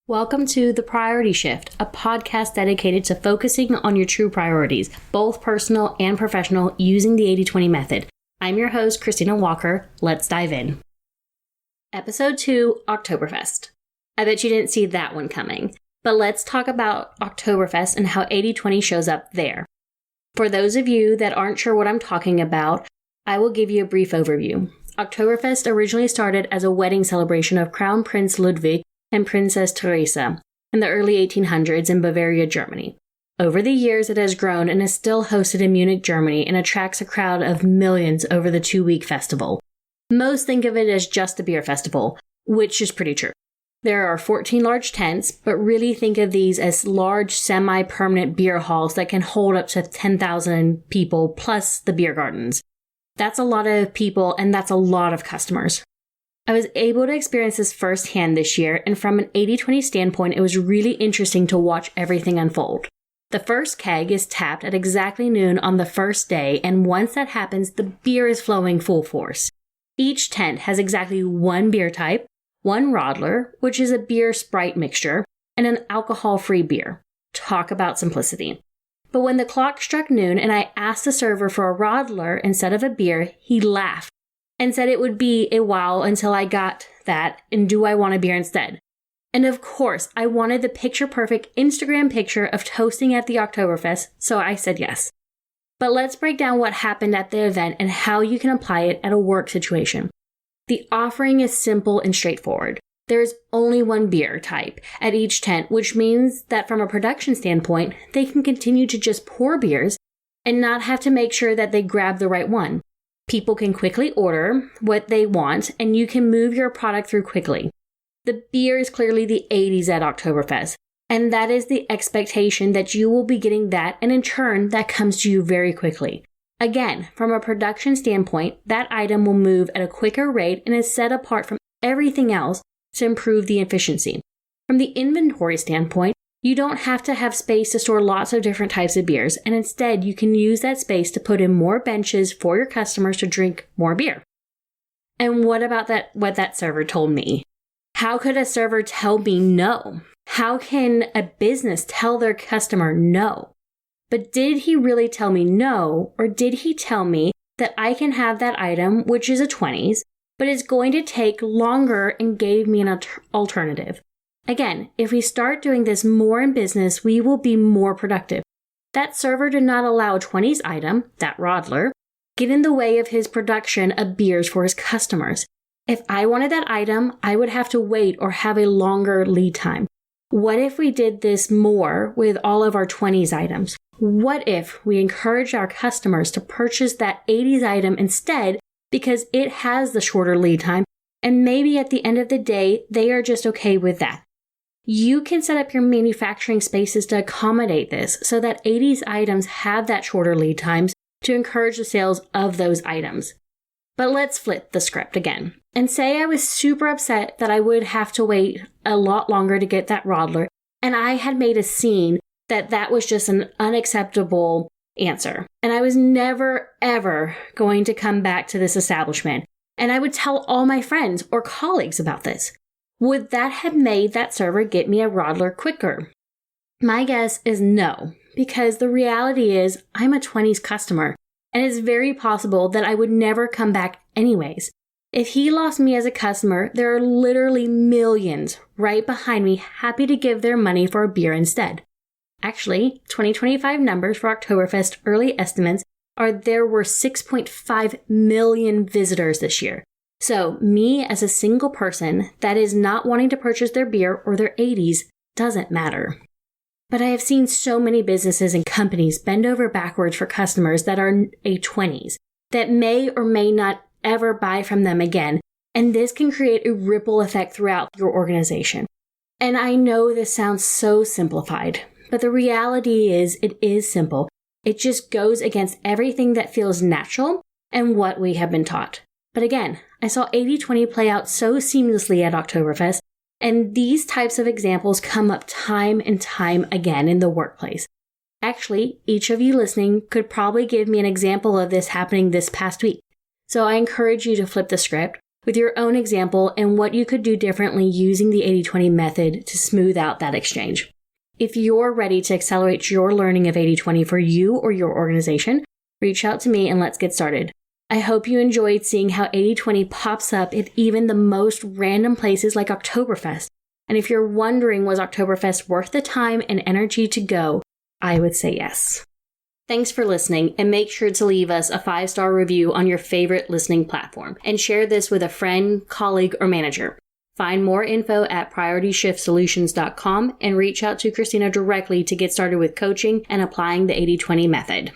Welcome to The Priority Shift, a podcast dedicated to focusing on your true priorities, both personal and professional, using the 80-20 method. I'm your host, Christina Walker. Let's dive in. Episode 2, Oktoberfest. I bet you didn't see that one coming, but let's talk about Oktoberfest and how 80-20 shows up there. For those of you that aren't sure what I'm talking about, I will give you a brief overview. Oktoberfest originally started as a wedding celebration of Crown Prince Ludwig and Princess Theresa in the early 1800s in Bavaria, Germany. Over the years, it has grown and is still hosted in Munich, Germany, and attracts a crowd of millions over the 2-week festival. Most think of it as just a beer festival, which is pretty true. There are 14 large tents, but really think of these as large semi-permanent beer halls that can hold up to 10,000 people plus the beer gardens. That's a lot of people and that's a lot of customers. I was able to experience this firsthand this year, and from an 80-20 standpoint, it was really interesting to watch everything unfold. The first keg is tapped at exactly noon on the first day, and once that happens, the beer is flowing full force. Each tent has exactly one beer type, one Radler, which is a beer Sprite mixture, and an alcohol-free beer. Talk about simplicity. But when the clock struck noon and I asked the server for a Radler instead of a beer, he laughed and said it would be a while until I got that, and do I want a beer instead? And of course, I wanted the picture-perfect Instagram picture of toasting at the Oktoberfest, so I said yes. But let's break down what happened at the event and how you can apply it at a work situation. The offering is simple and straightforward. There is only one beer type at each tent, which means that from a production standpoint, they can continue to just pour beers and not have to make sure that they grab the right one. People can quickly order what they want, and you can move your product through quickly. The beer is clearly the 80s at Oktoberfest, and that is the expectation that you will be getting that, and in turn, that comes to you very quickly. Again, from a production standpoint, that item will move at a quicker rate and is set apart from everything else to improve the efficiency. From the inventory standpoint, you don't have to have space to store lots of different types of beers, and instead you can use that space to put in more benches for your customers to drink more beer. And what about what that server told me? How could a server tell me no? How can a business tell their customer no? But did he really tell me no, or did he tell me that I can have that item, which is a 20s, but it's going to take longer, and gave me an alternative? Again, if we start doing this more in business, we will be more productive. That server did not allow a 20s item, that Radler, get in the way of his production of beers for his customers. If I wanted that item, I would have to wait or have a longer lead time. What if we did this more with all of our 20s items? What if we encouraged our customers to purchase that 80s item instead because it has the shorter lead time, and maybe at the end of the day, they are just okay with that? You can set up your manufacturing spaces to accommodate this so that 80s items have that shorter lead times to encourage the sales of those items. But let's flip the script again and say I was super upset that I would have to wait a lot longer to get that Radler, and I had made a scene that was just an unacceptable answer. And I was never, ever going to come back to this establishment, and I would tell all my friends or colleagues about this. Would that have made that server get me a Radler quicker? My guess is no, because the reality is I'm a 20s customer, and it's very possible that I would never come back anyways. If he lost me as a customer, there are literally millions right behind me happy to give their money for a beer instead. Actually, 2025 numbers for Oktoberfest early estimates are there were 6.5 million visitors this year. So me as a single person that is not wanting to purchase their beer or their 80s doesn't matter. But I have seen so many businesses and companies bend over backwards for customers that are a 20s that may or may not ever buy from them again, and this can create a ripple effect throughout your organization. And I know this sounds so simplified, but the reality is it is simple. It just goes against everything that feels natural and what we have been taught. But again, I saw 80-20 play out so seamlessly at Oktoberfest, and these types of examples come up time and time again in the workplace. Actually, each of you listening could probably give me an example of this happening this past week. So I encourage you to flip the script, with your own example and what you could do differently using the 80-20 method to smooth out that exchange. If you're ready to accelerate your learning of 80-20 for you or your organization, reach out to me and let's get started. I hope you enjoyed seeing how 80-20 pops up at even the most random places like Oktoberfest. And if you're wondering, was Oktoberfest worth the time and energy to go, I would say yes. Thanks for listening, and make sure to leave us a 5-star review on your favorite listening platform, and share this with a friend, colleague, or manager. Find more info at PriorityShiftSolutions.com and reach out to Christina directly to get started with coaching and applying the 80-20 method.